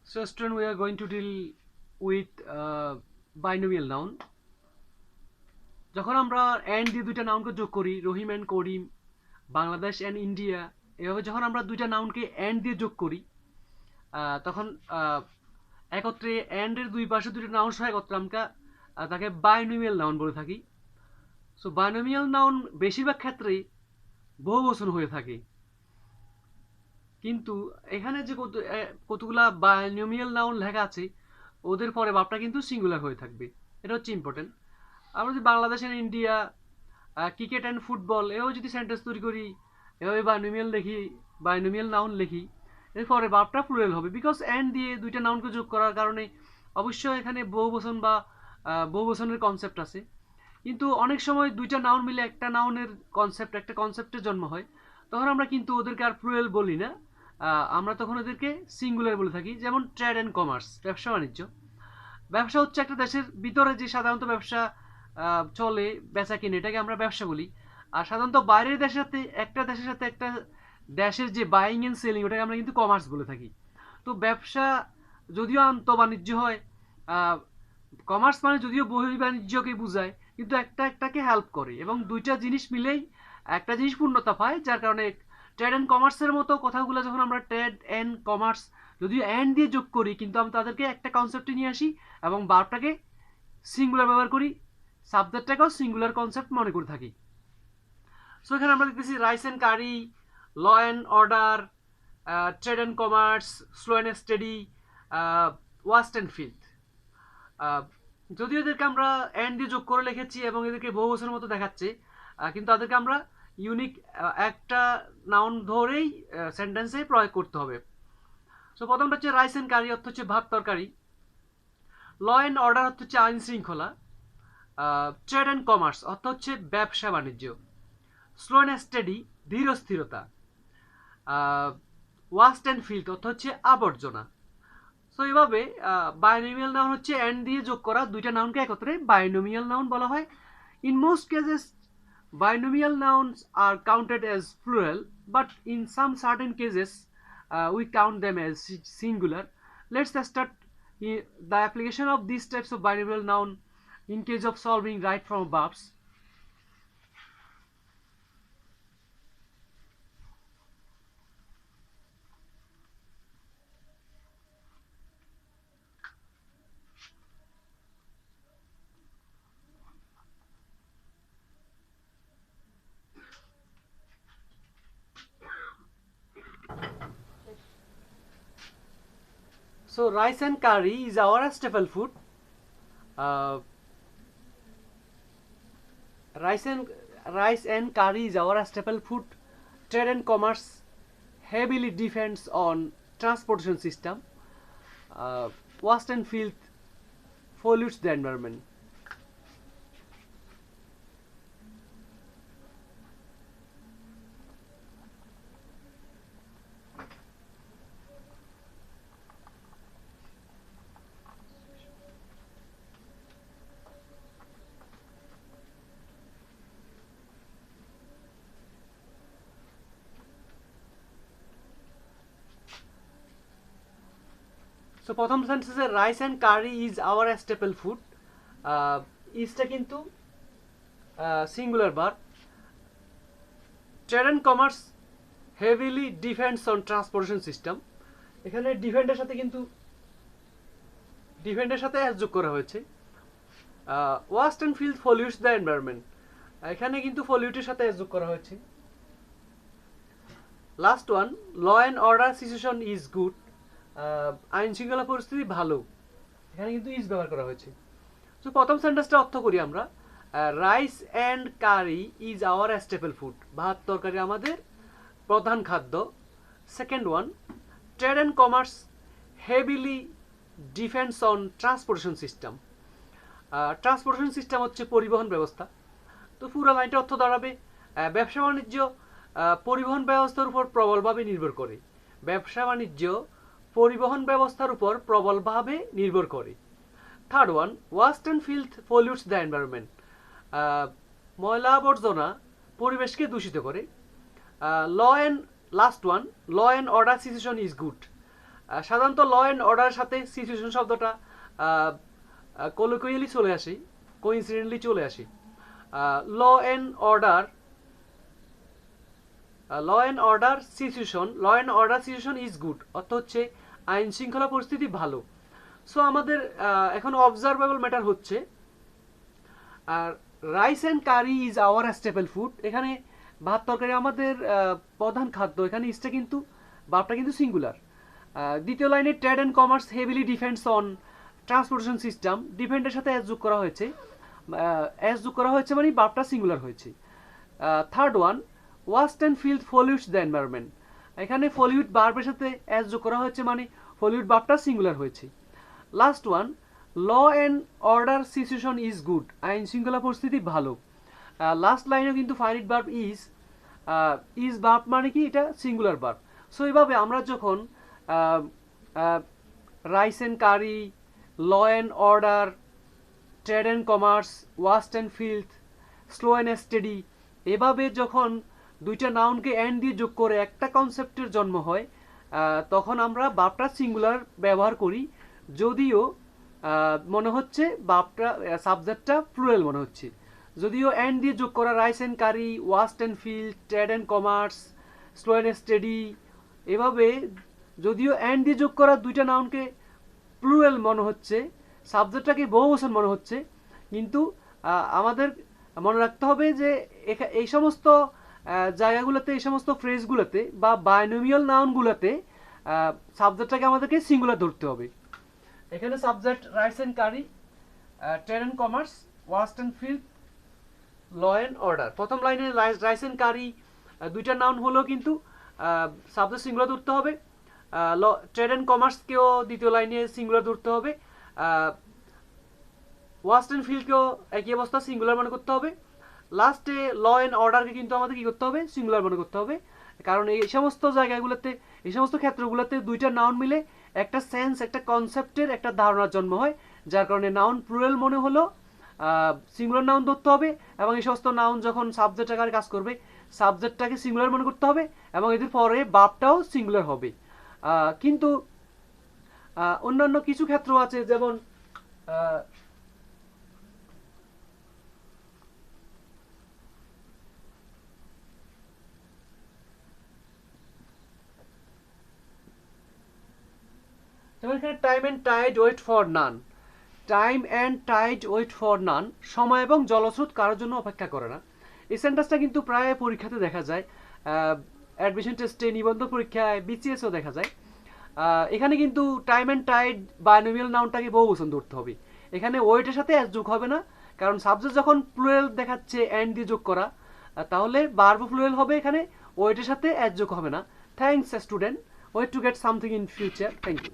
So, student, we are going to deal with binomial noun. যখন আমরা and দিয়ে দুইটা নাউনকে যোগ করি, Rahim and Karim, Bangladesh and India, এভাবে যখন আমরা দুইটা নাউনকে এন্ড দিয়ে যোগ করি, তখন একত্রে এন্ড এর দুই পাশে দুইটা নাউন সহ একত্রে আমরা তাকে বাইনোমিয়াল নাউন বলে থাকি। সো বাইনোমিয়াল নাউন বেশিরভাগ ক্ষেত্রেই বহুবচন হয়ে থাকে, কিন্তু এখানে যে কতগুলা বাইনোমিয়াল নাউন লেখা আছে ওদের পরে ভাবটা কিন্তু সিঙ্গুলার হয়ে থাকবে। এটা হচ্ছে ইম্পর্টেন্ট। আমরা যদি Bangladesh and India, cricket and football এভাবে যদি সেন্টেন্স তৈরি করি, এভাবে বাইনোমিয়াল লিখি, বাইনোমিয়াল নাউন লিখি, এরপরে ভাবটা প্লুরাল হবে, বিকজ এন্ড দিয়ে দুইটা নাউনকে যোগ করার কারণে অবশ্যই এখানে বহুবচন বা বহুবচনের কনসেপ্ট আছে। কিন্তু অনেক সময় দুইটা নাউন মিলে একটা নাউনের কনসেপ্ট, একটা কনসেপ্টের জন্ম হয়, তখন আমরা কিন্তু ওদেরকে আর প্লুরাল বলি না, আমরা তখন ওদেরকে সিঙ্গুলার বলে থাকি। যেমন ট্রেড অ্যান্ড কমার্স, ব্যবসা বাণিজ্য। ব্যবসা হচ্ছে একটা দেশের ভিতরে যে সাধারণত ব্যবসা চলে, বেচা কিনে, এটাকে আমরা ব্যবসা বলি। আর সাধারণত বাইরের দেশের সাথে একটা দেশের সাথে একটা দেশের যে বাইং এন্ড সেলিং, ওটাকে আমরা কিন্তু কমার্স বলে থাকি। তো ব্যবসা যদিও আন্ত বাণিজ্য হয়, কমার্স মানে যদিও বহি বাণিজ্যকে বোঝায়, কিন্তু একটা একটাকে হেল্প করে এবং দুইটা জিনিস মিলেই একটা জিনিস পূর্ণতা পায়, যার কারণে ট্রেড অ্যান্ড কমার্সের মতো কথাগুলো যখন আমরা ট্রেড অ্যান্ড কমার্স যদিও অ্যান্ড দিয়ে যোগ করি, কিন্তু আমরা তাদেরকে একটা কনসেপ্টে নিয়ে আসি এবং ভার্বটাকে সিঙ্গুলার ব্যবহার করি, সাবজেক্টটাকেও সিঙ্গুলার কনসেপ্ট মনে করে থাকি। সো এখানে আমরা দেখতেছি rice and curry, law and order, trade and commerce, slow and study, waste and field. যদিও এদেরকে আমরা অ্যান্ড দিয়ে যোগ করে লিখেছি এবং এদেরকে বহুবচনের মতো দেখাচ্ছে, কিন্তু তাদেরকে আমরা ইউনিক একটা নাউন ধরেই সেন্টেন্সে প্রয়োগ করতে হবে। সো প্রথমটা হচ্ছে রাইস অ্যান্ড কারি, অর্থ হচ্ছে ভাত তরকারি। ল অ্যান্ড অর্ডার অর্থ হচ্ছে আইন শৃঙ্খলা। ট্রেড অ্যান্ড কমার্স অর্থ হচ্ছে ব্যবসা বাণিজ্য। স্লো অ্যান্ড স্টেডি, ধীর স্থিরতা। ওয়াস্ট অ্যান্ড ফিল্ড অর্থ হচ্ছে আবর্জনা। সো এইভাবে বাইনোমিয়াল নাউন হচ্ছে অ্যান্ড দিয়ে যোগ করা দুইটা নাউনকে একত্রে বাইনোমিয়াল নাউন বলা হয়। In most cases binomial nouns are counted as plural, but in some certain cases we count them as singular. Let's start the application of these types of binomial noun in case of solving right from verbs. So rice and curry is our staple food. Uh, rice and curry is our staple food. Trade and commerce heavily depends on transportation system. Waste and filth pollutes the environment. So প্রথম সেন্টেন্সে rice and curry is our staple food, ইজটা কিন্তু singular বার। Trade and commerce heavily depends on transportation system, এখানে ডিপেন্ডের সাথে S যোগ করা হয়েছে। Waste and filth pollutes the environment, এখানে কিন্তু পলিউটের সাথে অ্যাজ যোগ করা হয়েছে। Last one, law and order situation is good, আইন শৃঙ্খলা পরিস্থিতি ভালো, এখানে কিন্তু ইজ ব্যবহার করা হয়েছে। তো প্রথম সেন্টেন্সটা অর্থ করি আমরা, rice and curry is our staple food, ভাত তরকারি আমাদের প্রধান খাদ্য। Second one, trade and commerce heavily depends on transportation system, transportation system হচ্ছে পরিবহন ব্যবস্থা। তো পুরো লাইনটা অর্থ দাঁড়াবে, ব্যবসা বাণিজ্য পরিবহন ব্যবস্থার উপর প্রবলভাবে নির্ভর করে, ব্যবসা বাণিজ্য পরিবহন ব্যবস্থার উপর প্রবলভাবে নির্ভর করে। Third one, waste and filth pollutes the environment, ময়লা আবর্জনা পরিবেশকে দূষিত করে। Law and last one, law and order situation is good, সাধারণত ল অ্যান্ড অর্ডার সাথে সিচুয়েশন শব্দটা কোলোকুয়ালি চলে আসে, কোইন্সিডেন্টলি চলে আসে। Law and order situation is good, অর্থ হচ্ছে আইন শৃঙ্খলা পরিস্থিতি ভালো। সো আমাদের এখন অবজারভেবল ম্যাটার হচ্ছে আর rice and curry is our staple food. এখানে ভাত তরকারি আমাদের প্রধান খাদ্য, এখানে ইজটা কিন্তু ভাবটা কিন্তু সিঙ্গুলার। দ্বিতীয় লাইনে trade and commerce heavily depends on transportation system, ডিপেন্ডের সাথে এস যোগ করা হয়েছে, মানে ভাবটা সিঙ্গুলার হয়েছে। Third one, waste and filth pollutes the environment, এখানে পলিউট ভার্বের সাথে এস যোগ করা হয়েছে, মানে পলিউট ভাবটা সিঙ্গুলার হয়েছে। Last one, law and order situation is good, আইন শৃঙ্খলা পরিস্থিতি ভালো। লাস্ট লাইনেও কিন্তু ফাইনিট ভার্ব ইজ ভার্ব মানে কি এটা সিঙ্গুলার ভার্ব। সো এইভাবে আমরা যখন rice and curry, law and order, trade and commerce, waste and field, slow and steady, এভাবে যখন দুইটা নাউনকে অ্যান্ড দিয়ে যোগ করে একটা কনসেপ্টের জন্ম হয়, তখন আমরা ভার্বটা সিঙ্গুলার ব্যবহার করি, যদিও মনে হচ্ছে ভার্বটা সাবজেক্টটা প্লুরাল মনে হচ্ছে। যদিও অ্যান্ড দিয়ে যোগ করা rice and curry, waste and field, trade and commerce, slow and steady, এভাবে যদিও অ্যান্ড দিয়ে যোগ করা দুইটা নাউনকে প্লুরাল মনে হচ্ছে, সাবজেক্টটাকে বহুবচন মনে হচ্ছে, কিন্তু আমাদের মনে রাখতে হবে যে এই সমস্ত জায়গাগুলোতে, এই সমস্ত ফ্রেজগুলোতে বা বাইনোমিয়াল নাউনগুলোতে সাবজেক্টটাকে আমাদেরকে সিঙ্গুলার ধরতে হবে। এখানে subject rice and curry, trade and commerce, waste and field, law and order. প্রথম লাইনে রাইস অ্যান্ড কারি দুইটা নাউন হলেও কিন্তু সাবজেক্ট সিঙ্গুলার ধরতে হবে। ট্রেড অ্যান্ড কমার্সকেও দ্বিতীয় লাইনে সিঙ্গুলার ধরতে হবে। ওয়াস্ট অ্যান্ড ফিল্ডকেও একই অবস্থা সিঙ্গুলার মনে করতে হবে। লাস্টে ল অ্যান্ড অর্ডারকে কিন্তু আমাদের কি করতে হবে, সিঙ্গুলার মনে করতে হবে, কারণ এই সমস্ত জায়গাগুলোতে, এই সমস্ত ক্ষেত্রগুলোতে দুইটা নাউন মিলে একটা সেন্স, একটা কনসেপ্টের একটা ধারণার জন্ম হয়, যার কারণে নাউন প্লুরাল মনে হলো সিঙ্গুলার নাউন ধরতে হবে, এবং এই সমস্ত নাউন যখন সাবজেক্ট আকারে কাজ করবে সাবজেক্টটাকে সিঙ্গুলার মনে করতে হবে, এবং এদের পরে ভার্বটাও সিঙ্গুলার হবে। কিন্তু অন্যান্য কিছু ক্ষেত্র আছে, যেমন এখানে time and tide wait for none, time and tide wait for none, সময় এবং জলস্রোত কারোর জন্য অপেক্ষা করে না। এই সেন্টেন্সটা কিন্তু প্রায় পরীক্ষাতে দেখা যায়, অ্যাডমিশন টেস্টে, নিবন্ধ পরীক্ষায়, বিসিএসও দেখা যায়। এখানে কিন্তু টাইম অ্যান্ড টাইড বাইনোমিয়াল নাউনটাকে বহুবচন ধরতে হবে, এখানে ওয়েটের সাথে এস যোগ হবে না, কারণ সাবজেক্ট যখন প্লুরাল দেখাচ্ছে অ্যান্ড দিয়ে যোগ করা, তাহলে ভার্বও প্লুরাল হবে, এখানে ওয়েটের সাথে এস যোগ হবে না। Thanks student, wait to get something in future. Thank you.